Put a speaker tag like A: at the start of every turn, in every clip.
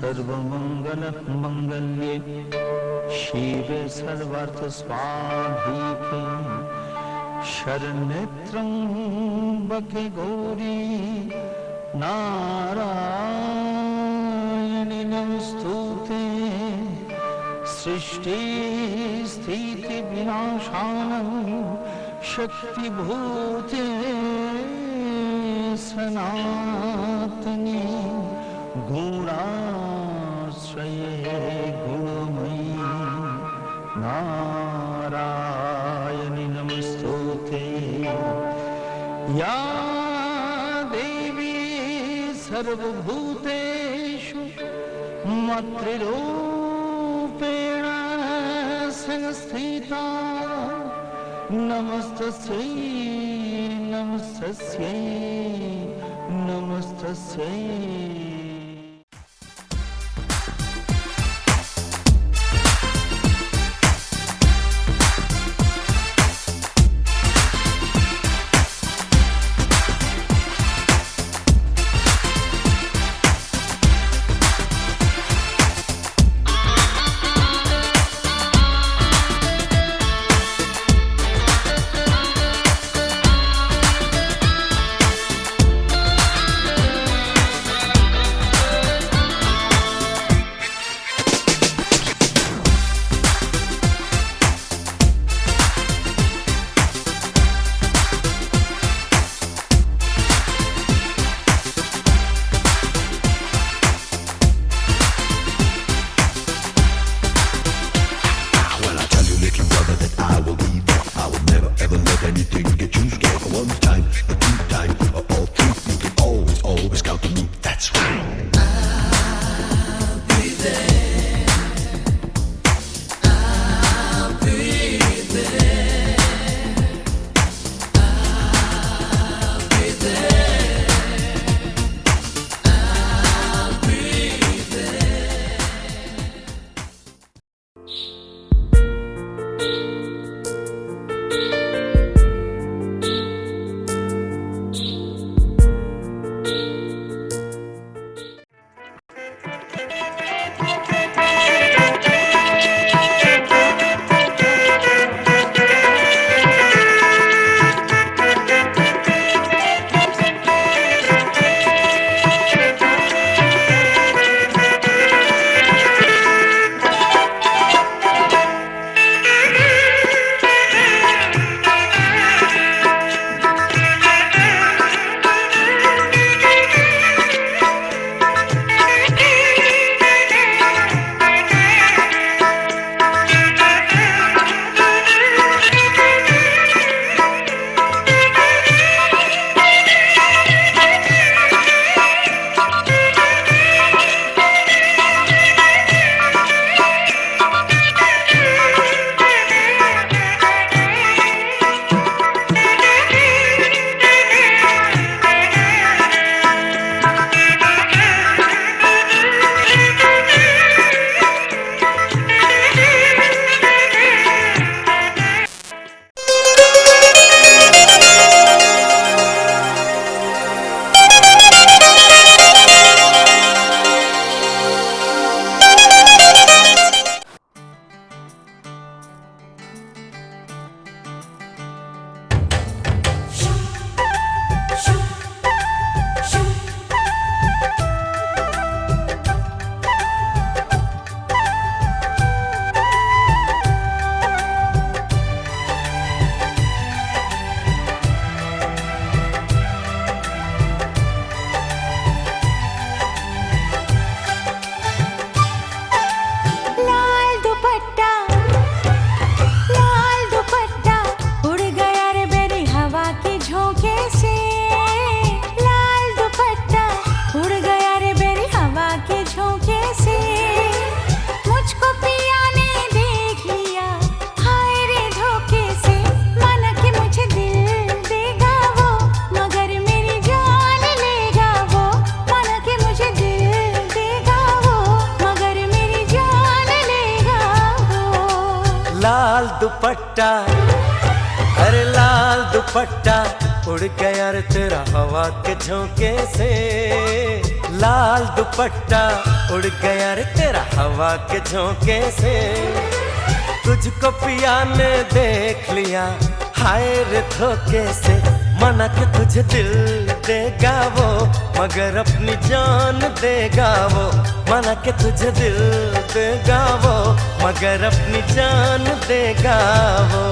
A: सर्वमंगल मंगल्ये शिवे सर्वार्थ स्वाधिके शरण्ये त्र्यंबके गौरी नारायणि नमोस्तुते सृष्टि स्थिति विनाशानं शक्तिभूते सनातनी गुणाश्रये गुणमयी नारायणि नमोस्तुते या देवी सर्वभूतेषु मातृरूपेण संस्थिता नमस्तस्यै नमस्तस्यै नमस्तस्यै।
B: दुपट्टा, अरे लाल दुपट्टा उड़ गया रे तेरा हवा के झोंके से। लाल दुपट्टा उड़ गया रे तेरा हवा के झोंके से। तुझको पिया ने देख लिया हाय रे धोखे से। मना के तुझे दिल देगा वो मगर अपनी जान देगा वो। मना के तुझे दिल देगा वो मगर अपनी जान देगा वो।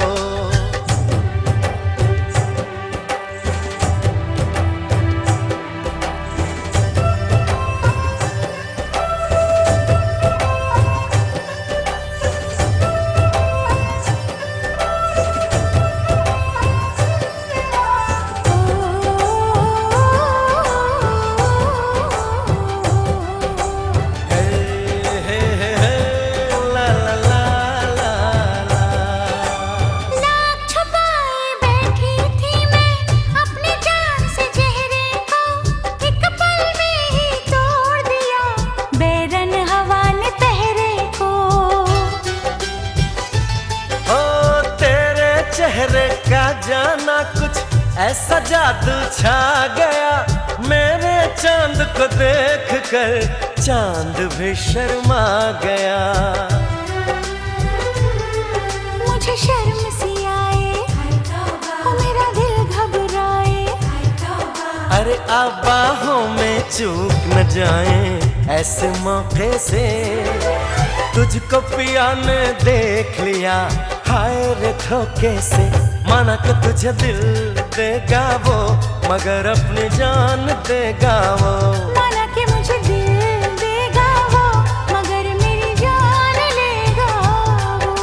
B: चेहरे का जाना कुछ ऐसा जादू छा गया। मेरे चांद को देख कर चांद भी शर्मा गया।
C: मुझे शर्म सी आए ओ मेरा दिल घबराए।
B: अरे अब बाहों में चूक न जाए ऐसे मौके से। तुझको पिया ने देख लिया हाय रे धोखे से। माना कि तुझे दिल देगा वो मगर अपनी जान देगा वो।
C: माना कि मुझे दिल देगा वो मगर मेरी जान लेगा वो।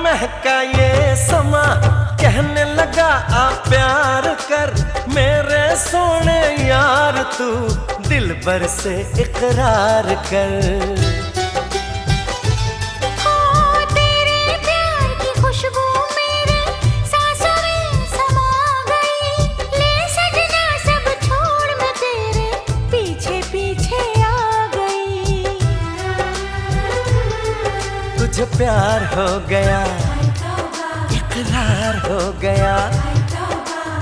B: महका ये समा कहने लगा आ प्यार कर। मेरे सोने यार तू दिल भर से इकरार कर।
C: तेरे प्यार की खुशबू मेरे सांसों में समा गई। ले सजना सब छोड़ मैं तेरे पीछे पीछे आ गई।
B: तुझे प्यार हो गया इकरार हो गया।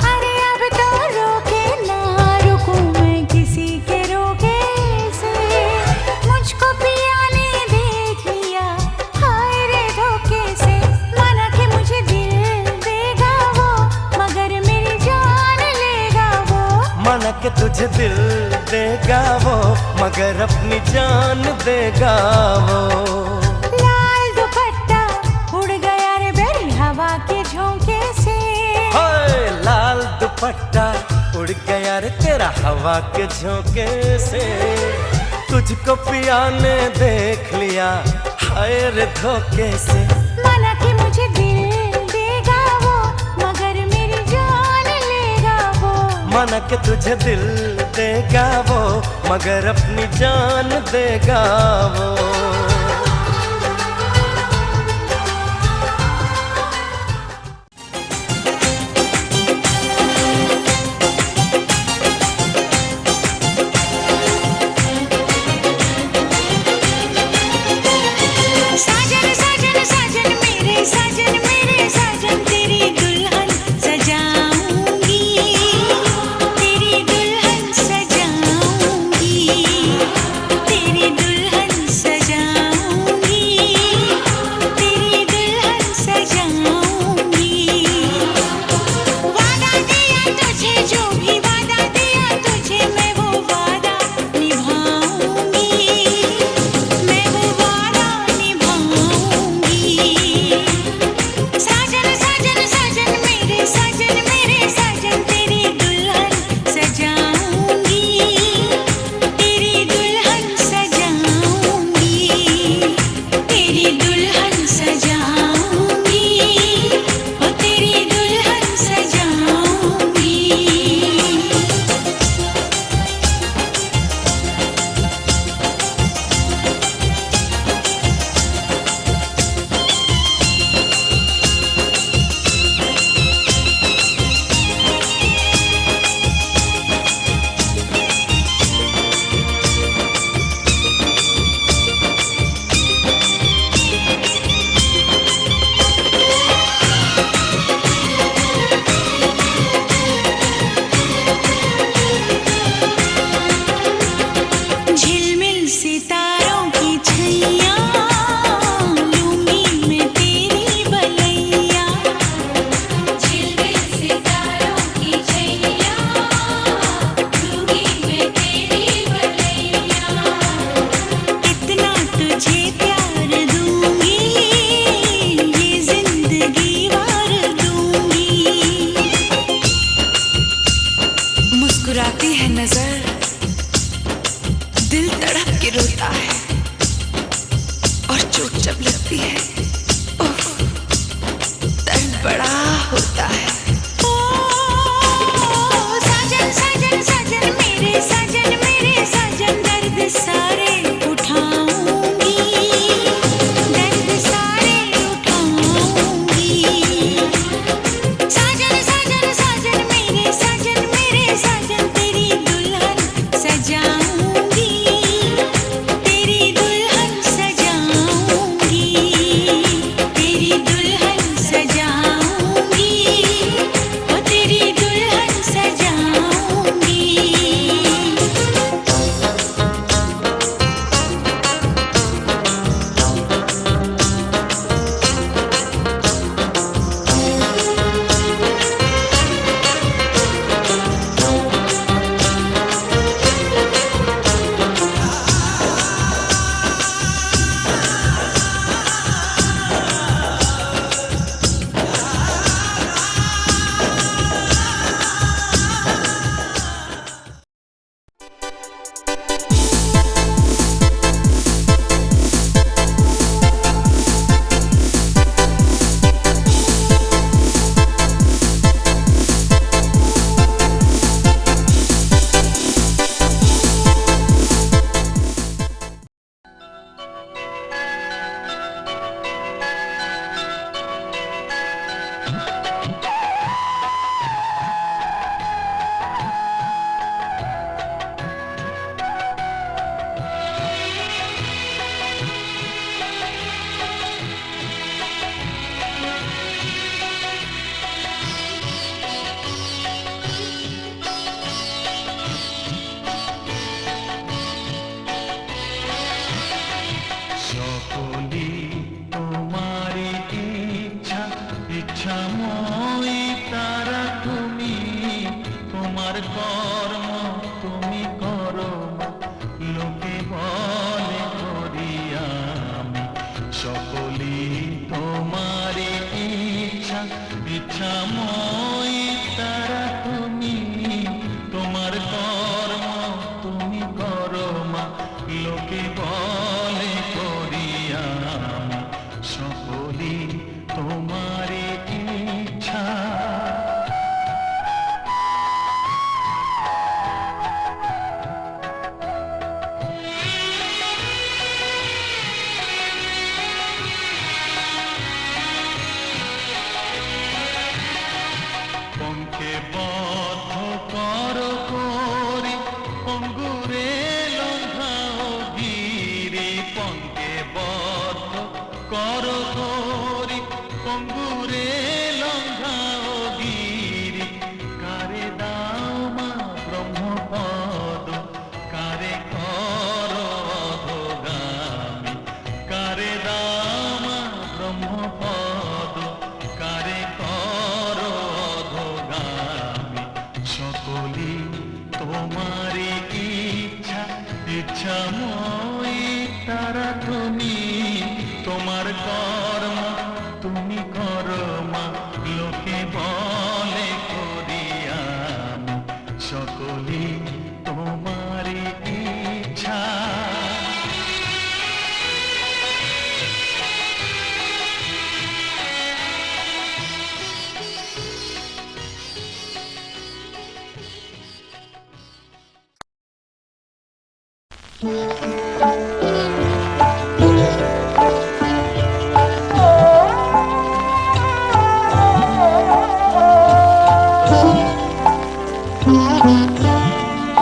C: अरे अब तो रोके ना रुकूं मैं किसी के रोके से। मुझको पिया ने देख लिया हाय रे धोखे से। माना कि मुझे दिल देगा वो मगर मेरी जान लेगा वो।
B: माना कि तुझे दिल देगा वो मगर अपनी जान देगा वो। लाल दुपट्टा उड़ गया रे तेरा हवा के झोंके से। तुझको पिया ने देख लिया हाय रे धोखे से।
C: माना कि मुझे दिल देगा वो मगर मेरी जान लेगा वो।
B: माना कि तुझे दिल देगा वो मगर अपनी जान देगा वो।
C: तेरी दुल्हन सजाऊंगी।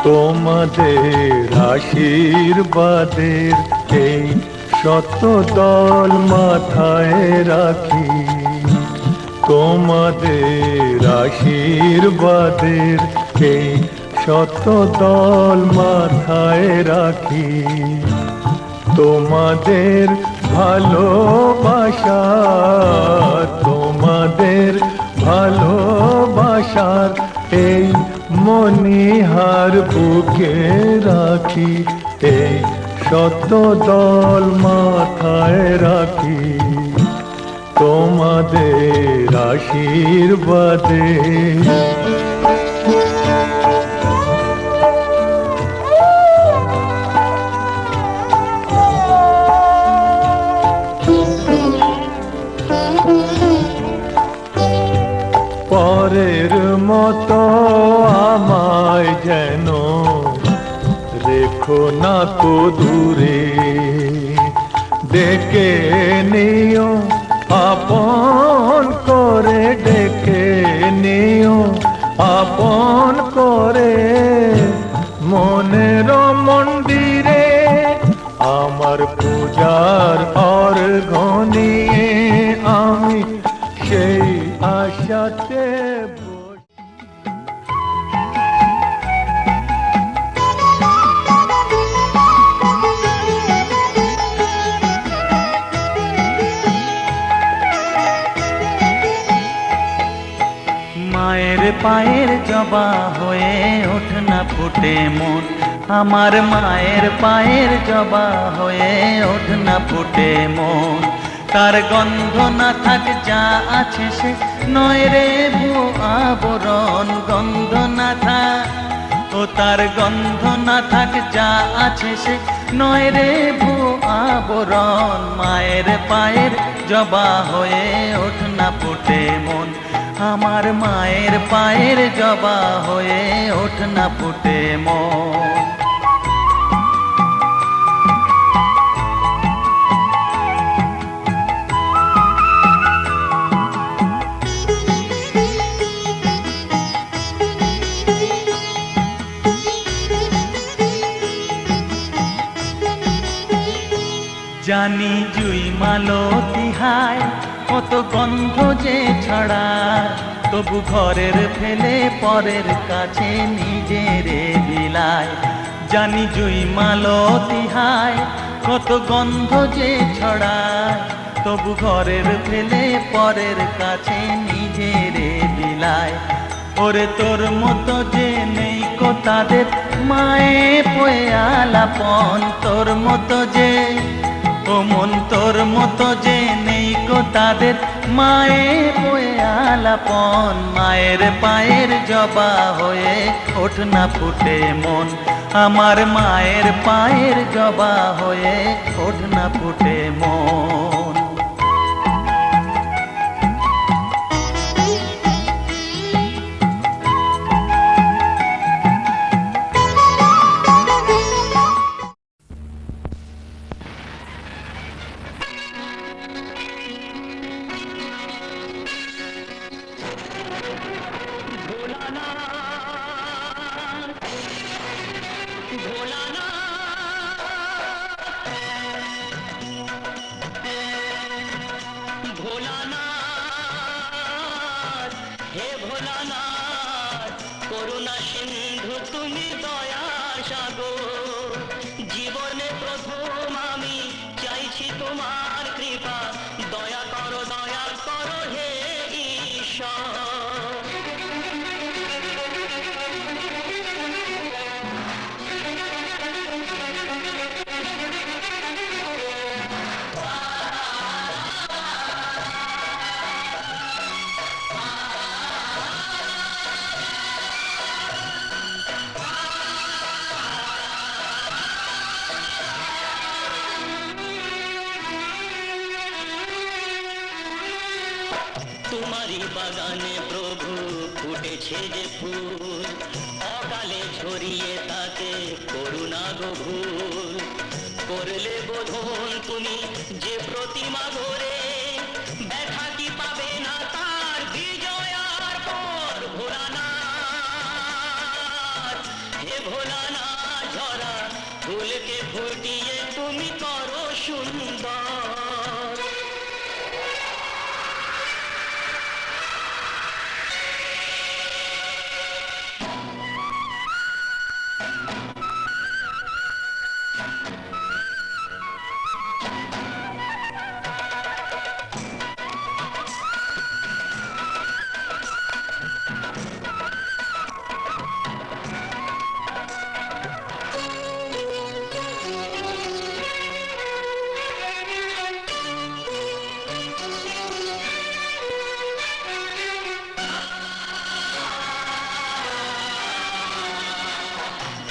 A: তোমাদের আশীর্বাদের এই শত দল মাথায় রাখি, তোমাদের আশীর্বাদের এই শত দল মাথায় রাখি। তোমাদের ভালোবাসা, তোমাদের ভালোবাসার এই মনিহার বুকে রাখি, এই শত দল মাথায় রাখি, তোমাদের আশীর্বাদে। পরের মতো আমায় যেন রেখো না তো দূরে, ডেকে নিও আপন করে, ডেকে নিও আপন করে, মনের মন্দিরে আমার পূজার অর্ঘ্য নিয়ে আমি সেই আশাতে
D: মায়ের পায়ের জবা হয়ে ওঠ না ফুটে মন, আমার মায়ের পায়ের জবা হয়ে ওঠ না ফুটে মন। তার গন্ধ না থাক যা আছে সে নয় রে ভুয়ো আবরণ, গন্ধ না থাক ও তার গন্ধ না থাক যা আছে সে নয় রে ভুয়ো আবরণ। মায়ের পায়ের জবা হয়ে ওঠ না ফুটে মন, আমার মায়ের পায়ের জবা হয়ে ওঠ না ফুটে মন। জানি জুই মালতী হায় কত গন্ধ যে ছড়ায়, তবু ঘরের ফেলে পরের কাছে নিজেরে বিলায়। জানি জুই মালতী হায় কত গন্ধ যে ছড়ায়, তবু ঘরের ফেলে পরের কাছে নিজেরে বিলায়। ওরে তোর মতো যে নেই কো তাদের মায়ে পয়ে আলাপন, তোর মতো যে ও মন তোর মতো যে নেই কো তাদের মায়ে পয়ে আলাপন। মায়ের পায়ের জবা হয়ে ওঠ না ফুটে মন, আমার মায়ের পায়ের জবা হয়ে ওঠ না ফুটে মন।
E: ভোলানাথ হে ভোলানাথ, করুণা সিন্ধু তুমি দয়ার সাগর। জীবনে প্রথম আমি চাইছি তোমার কৃপা, দয়া করো হে ঈশ্বর। তোমারই বাগানে প্রভু ফুটেছে যে ফুল, অকালে ঝরিয়ে তাতে করুণা গো ভুল। করলে বোধন তুমি যে প্রতিমা গড়ে, ব্যথা কি পাবে না তার বিজয়ার পর? ভোলানাথ, হে ভোলানাথ, ঝরা ফুলকে ফুটিয়ে তুমি করো সুন্দর।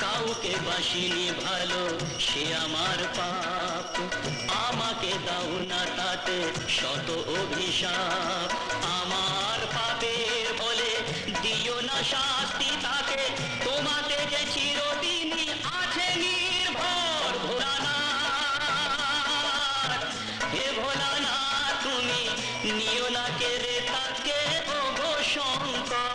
E: কাউকে বাসিনি ভালো সে আমার পাপ, আমাকে দাও না তাতে শত অভিশাপ। আমার পাপের বলে দিও না শাস্তি তাকে, তোমাতে যে চিরদিনই আছে নির্ভর। ভোলানাথ, হে ভোলানাথ, তুমি নিও না কেড়ে তাকে, ওগো শঙ্কর।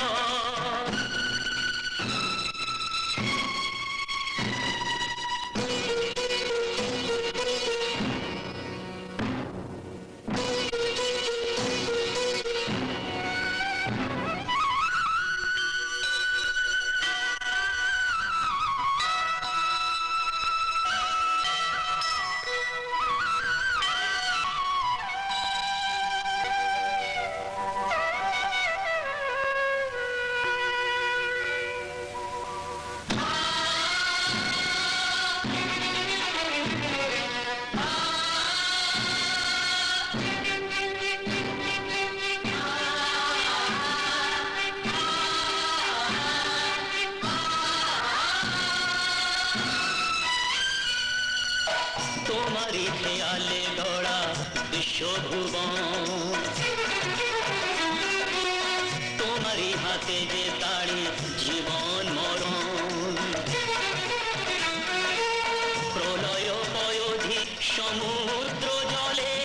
E: তোমারই খেয়ালে গড়া বিশ্বভুবন, তোমারই হাতে যে তাড়ি জীবন মরণ। প্রলয় পয়োধি সমুদ্র জলে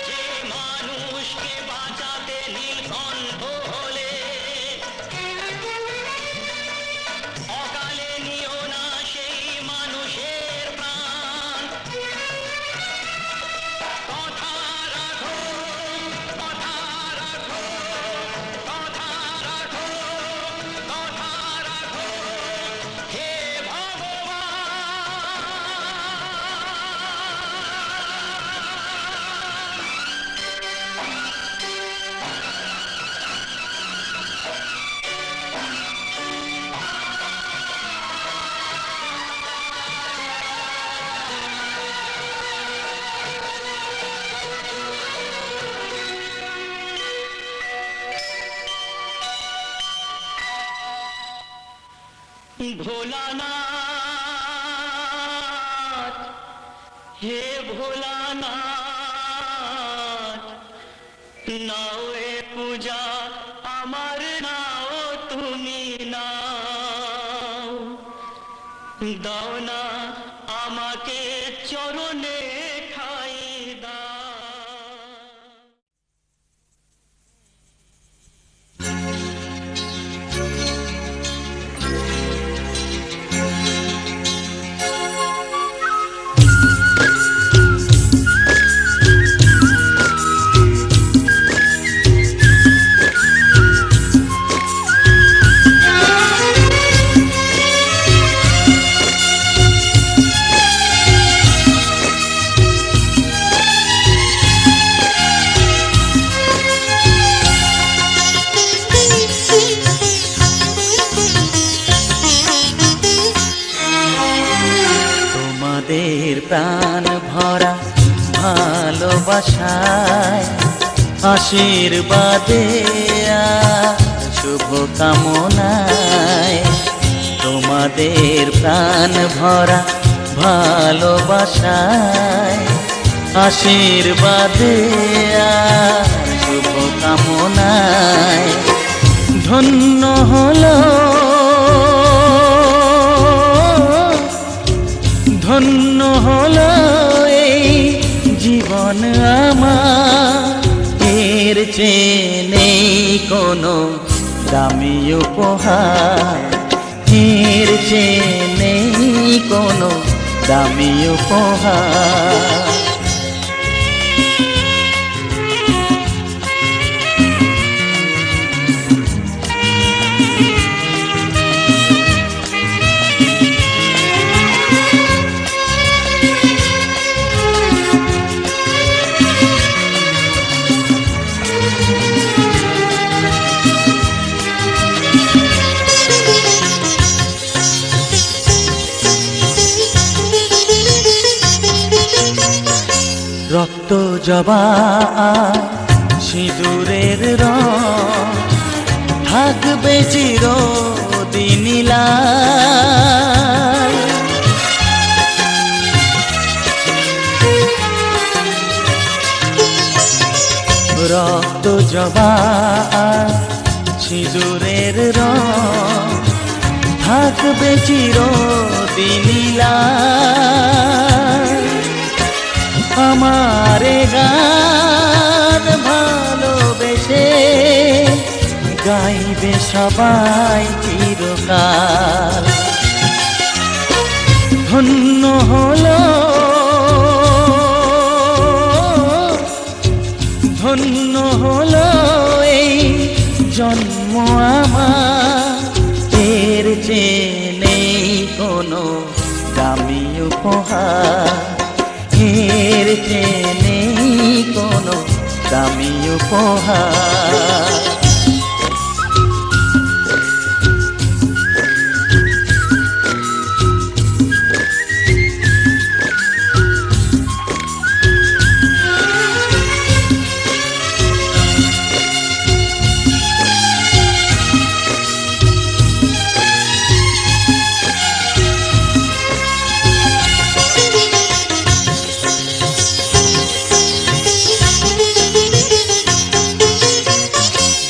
E: যে মানুষকে বাঁচাতে নীলকণ্ঠ হলে, অকালে নিও না সেই মানুষের প্রাণ। কথা রাখো, কথা রাখো, কথা রাখো, কথা রাখো, হে ভোলানাথ, হে ভোলানাথ, নাও এ পূজা আমার, নাও তুমি নাও, দাও না আমাকে চরণে ঠাই দাও।
D: প্রাণ ভরা ভালোবাসায়, আশীর্বাদে আর শুভ কামনায়, তোমাদের প্রাণ ভরা ভালোবাসায়, আশীর্বাদে আর শুভ কামনায় ধন্য হলো কোনো দামি উপহার, এর চেয়ে নেই কোনো দামি উপহার। রক্ত জবা সিঁদুরের রং থাকবে চিরদিন লাল। রক্ত জবা সিঁদুরের রং থাকবে চিরদিন লাল। আমারে গান ভালোবেসে গাইবে সবাই চিরকাল। ধন্য হলো ধন্য হলো এই জন্ম আমার, এর চেয়ে নেই কোনো দামি উপহার, এর চেয়ে নেই কোনো দামি উপহার।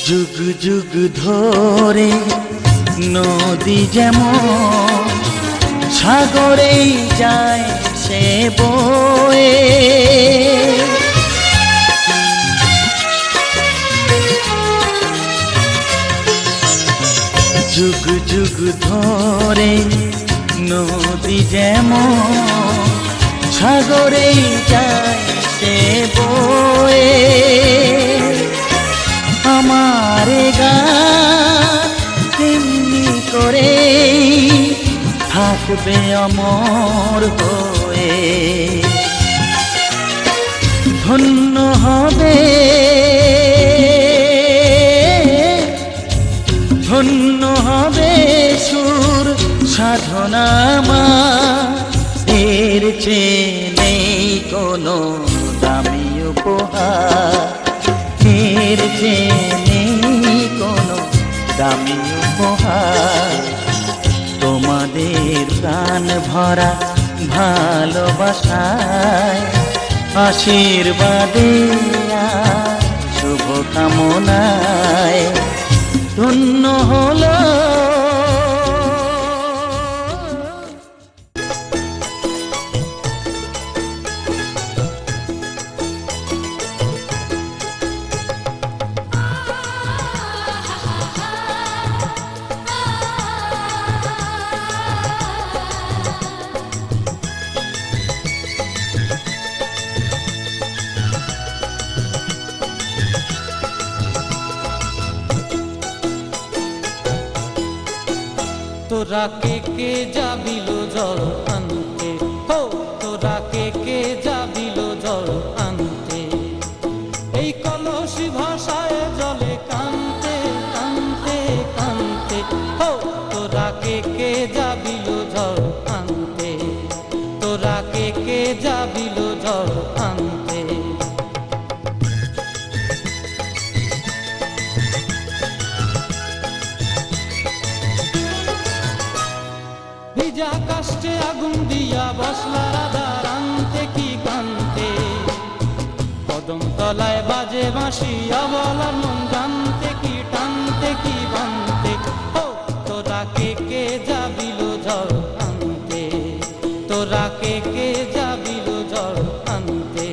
D: যুগ যুগ ধরে নদী যেমন সাগরেই যায় সে বয়ে, যুগ যুগ ধরে নদী যেমন সাগরেই যায় সে বয়ে। আমারে গান তেমনি করে থাকবে অমর হয়ে। ধন্য হবে ধন্য হবে সুর সাধনা আমার, এর চেয়ে নেই কোনো দামি উপহার, এর চেয়ে নেই কোনো দামি উপহার। তোমাদের প্রাণ ভরা ভালোবাসায় আশীর্বাদে শুভ কামনায় ধন্য হলো।
F: তোরা কে যাবিল জল আনতে, হো তোরা কে যাবিল জল আনতে, এই কলসি ভাষায় জলে কানতে কানতে কানতে, হো তোরা কে যাবিল জল আনতে, তোরা কে যাবিল জল আনতে। ভিজা কাষ্টে আগুন দিয়া বসলা রাধা রান্তে কি কান্তে, কদম তলায় বাজে বাঁশি অবলার মন জানতে কি টানতে কি বানতে, ও তোরা কে যাবিল জল আনতে, তোরা কে যাবিল জল আনতে।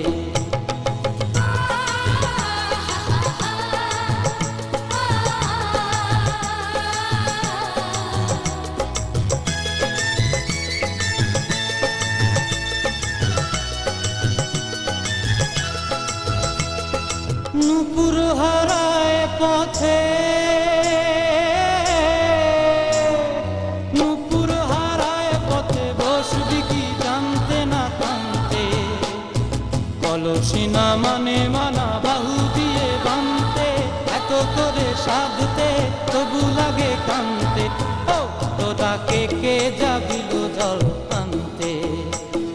F: সাধতে তবু লাগে কান্তে। ও তোরা কে যাবিল জল আনতে,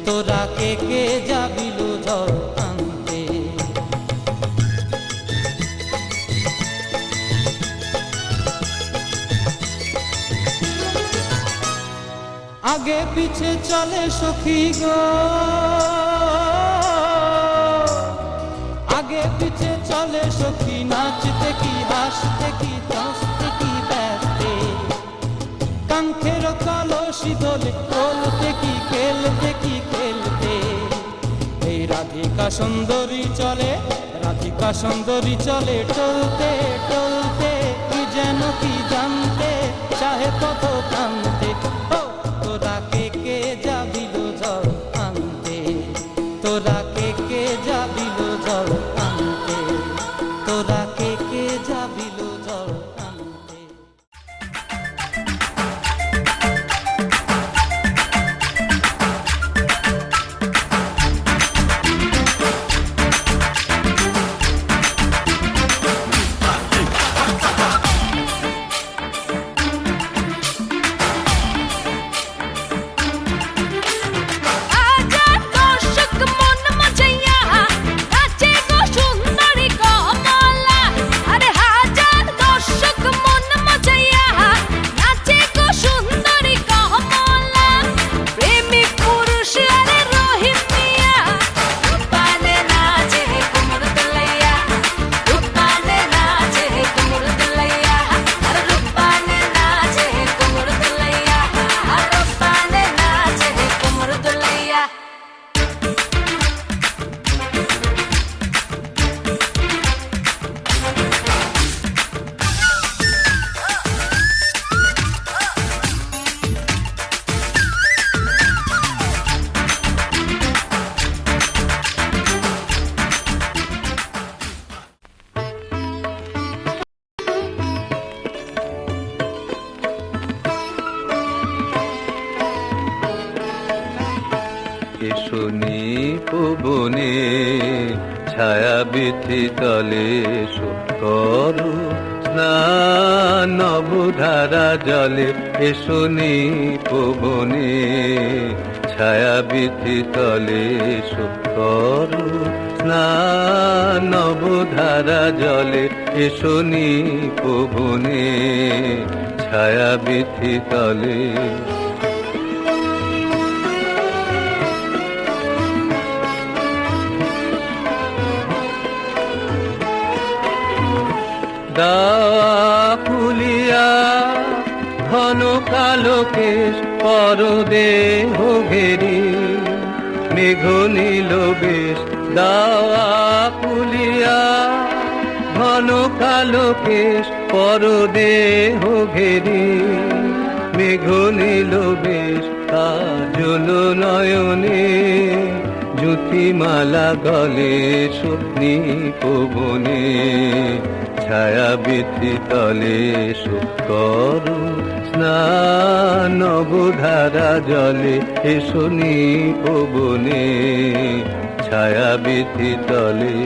F: তোরা কে যাবিল জল আনতে। আগে পিছে চলে সখী গো, আগে পিছে চলে সখী, নাচতে কি হাসতে কি হাসতে কি ব্যস্তে, কাঙ্ক্ষের কলসি দোলে বলতে কি খেলতে কি খেলতে। এই রাধিকা সুন্দরী চলে, রাধিকা সুন্দরী চলে টলতে টলতে, কি যেন কি জানতে চাহে কত প্রান্তে। ও তোরা কে যাবিল জল আনতে, তোরা কে যাবিল জল আনতে, তোরা কে যাবিল জল আনতে।
A: শুনি পবনে ছায়া বিথি তলে করু স্নান নবধারা জলে। শুনি পবনে ছায়া বিথি তলে করু স্নান নবধারা জলে। শুনি পবনে ছায়া বিথি তলে। দাকুলিয়া ঘন কালো কেশ পরদেহ ঘেরি মেঘ নীল বেশ। দাকুলিয়া ঘন কালো কেশ পরদেহ ঘেরি মেঘ নীল বেশ। কাজল নয়নে জ্যোতিমালা গলে স্বপ্নি পবনে ছায়া বিথি তলে করু স্নান নবধারা জলে। শুনি পবনে ছায়া বিথি তলে।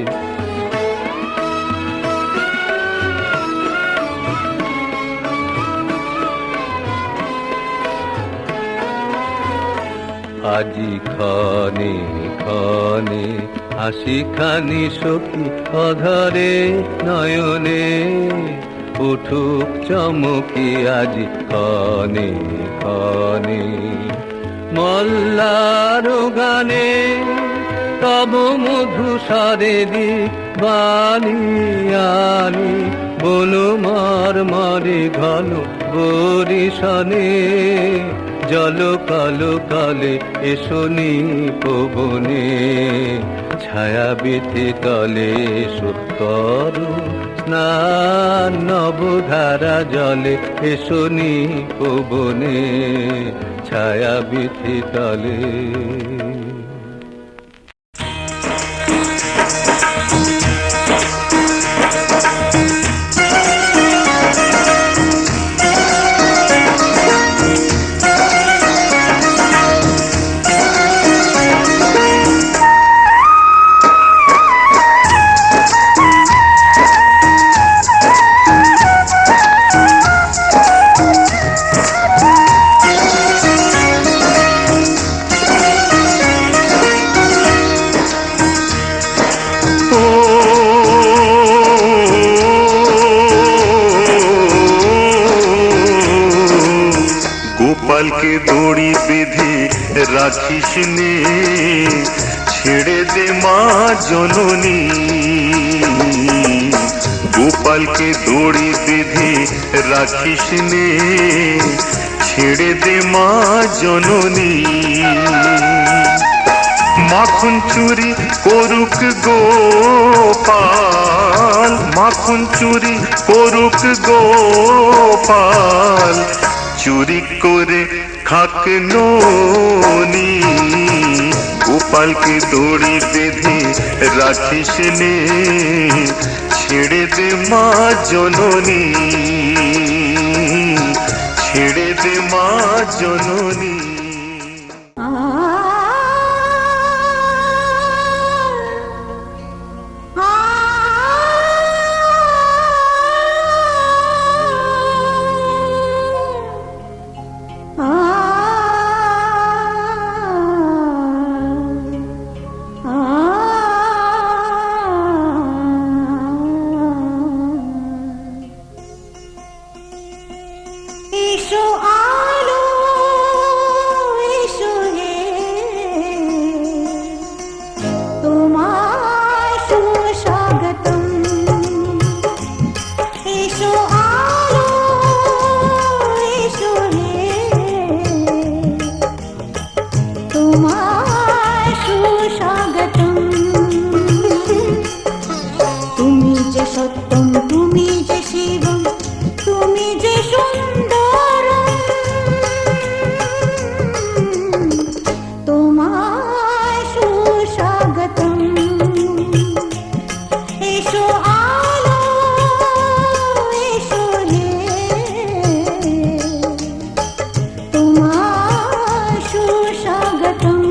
A: আজি ক্ষণে ক্ষণে হাসি খানি সখী অধরে নয়নে উঠুক চমকি আজি ক্ষণে ক্ষণে। মল্লার গানে তব মধু স্বরে দি বানিয়ানি বনু মর্মরে ঘন বরিশনে। জল কালো কালে শুনি পবনে ছায়া বিথি তলে করু স্নান নবধারা জলে। শুনি পবনে ছায়া বিথি তলে।
G: গোপালকে দড়ি বেঁধে রাখিস নে, ছেড়ে দে মা জননী। গোপালকে দড়ি বেঁধে রাখিস নে, ছেড়ে দে মা জননী। মাখন চুরি করুক গোপাল, মাখন চুরি করুক গোপাল, চুরি করে খাক ননি। গোপালকে দড়ি বেঁধে রাখিস নে, ছেড়ে দে মা জননী, ছেড়ে দে মা জননী।
C: এসো আলো এসো হে, তোমায় সুস্বাগতম। এসো আলো এসো হে, তোমায় সুস্বাগতম। তুমি যে সত্যম, তুমি যে শিবম, তুমি যে সুন্দর, তোমায় সুস্বাগতম। এসো আলো এসো হে, তোমায় সুস্বাগতম।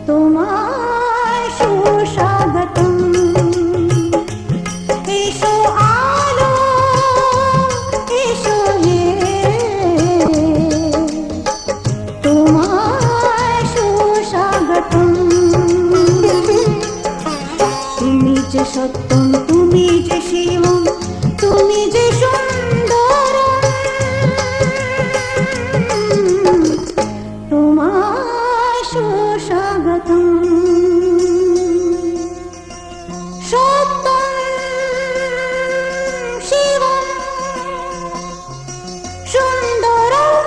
C: তোমায় সুস্বাগতম। সত্যম, তুমি যে শিবম, তুমি যে সুন্দর, তোমায় সুস্বাগতম। সত্যম শিবম সুন্দরম,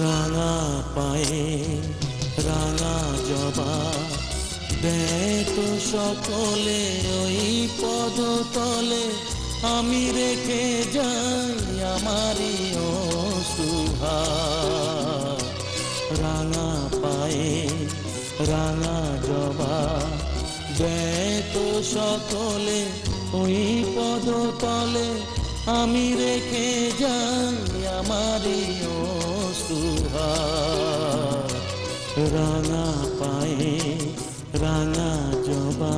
B: রাঙা পায়ে রাঙা জবা, দেয় তো সকলে ওই পদতলে, আমি রেখে যাই আমারই অশ্রুহার। রাঙা পায়ে রাঙা জবা, দেয় তো সকলে ওই পদতলে, আমি রেখে যাই আমারই অশ্রুহার। রাঙা পায়ে রাঙা জবা।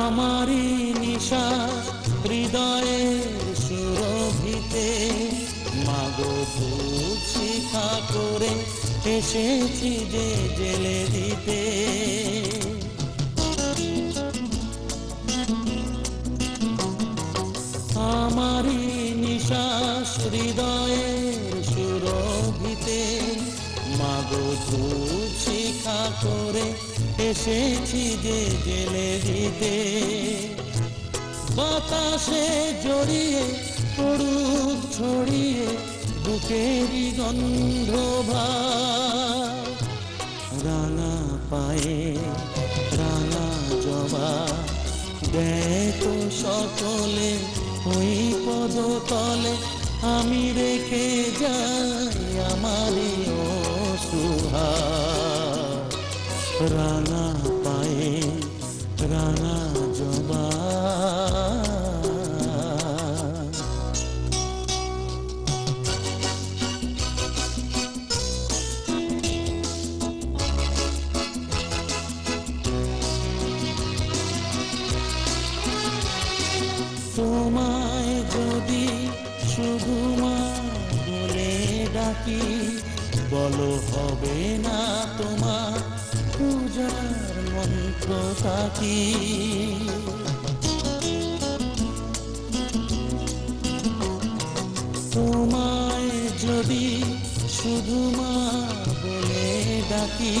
B: আমারি নিশা হৃদয়ের সুরভিতে, মাগো ধূপ শিখা করে এসেছি যে জেলে দিতে। আমারি নিশ্বাস হৃদয়ের সুরভিতে, মাগো ধূপ শিখা করে এসেছি যে জেলে দিতে। বাতাসে জড়িয়ে পড়ুক ছড়িয়ে বুকেরই গন্ধ ভার। রাঙা পায়ে রাঙা জবা, দেয় তো সকলে ওই পদতলে, আমি রেখে যাই আমারই অশ্রুহার। রাঙা পায়ে রাঙা জবা। তোমায় যদি শুধু মা বলে ডাকি, বলো হবে না তোমার পূজার মন্ত্র থাকি। তোমায় যদি শুধু মা বলে ডাকি,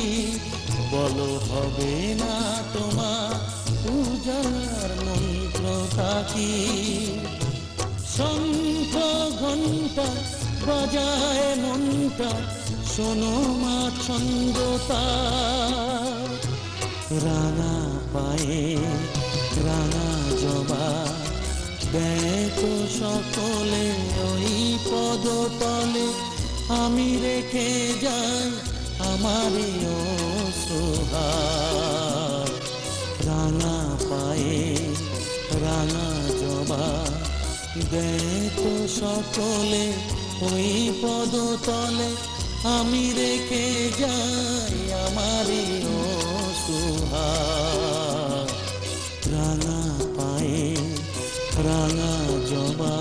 B: বলো হবে না তোমার পূজার মন্ত্র থাকি। শঙ্খ ঘণ্টা বাজায় মনটা, শোনো মা ছন্দ তার। রাঙা পায়ে রাঙা জবা, দেয় তো সকলে ওই পদতলে, আমি রেখে যাই আমারই অশ্রুহার। রাঙা পায়ে রাঙা জবা, দেয় তো সকলে ওই পদতলে, আমি রেখে যাই আমারই অশ্রুহার। রাঙা পায়ে রাঙা জবা।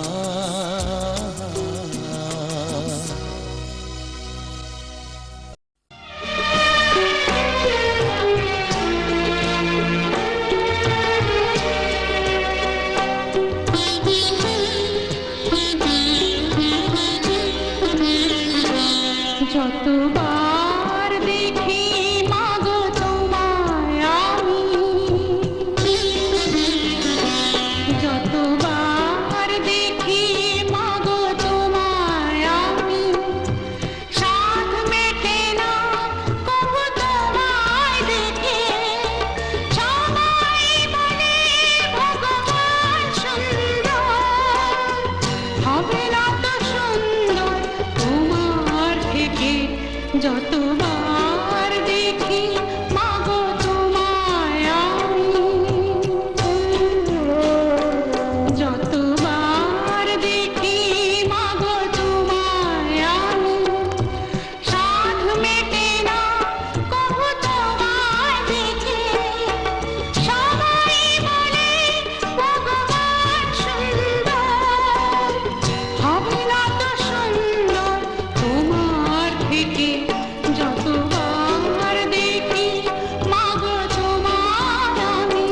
C: যতবার দেখি মাগো তোমায় আমি, যতবার দেখি মাগো তোমায় আমি, সাধ মেটে না কবু তোমায় দেখে। সবাই বলে ভগবান সুন্দর, হবে না তো সুন্দর তোমার থেকে। যতবার দেখি মাগো তোমায় আমি, যতবার দেখি মাগো তোমায় আমি, সাধ মেটে না কবু তোমায় দেখে। সবাই বলে ভগবান সুন্দর, হবে না তো সুন্দর তোমার থেকে। যতবার দেখি মাগো তোমায় আমি।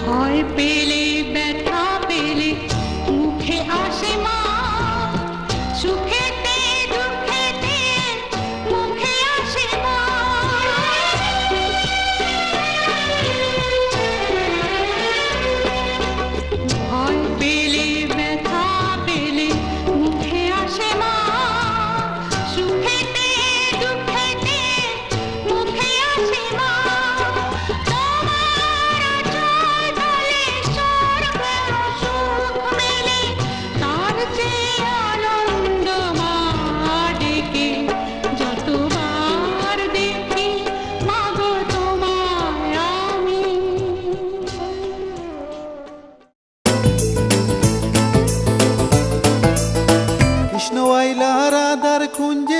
C: ভয় পেলে ব্যথা পেলে মুখে আসে মা, সুখেতে দুঃখেতে মুখে আসে মা। ভয় পেলে ব্যথা পেলে মুখে আসে মা, সুখেতে দুঃখেতে মুখে আসে মা। তার চেয়ে আনন্দ মা ডেকে। যতবার দেখি মাগো তোমায় আমি।
F: কৃষ্ণ আইলা রাধার কুঞ্জে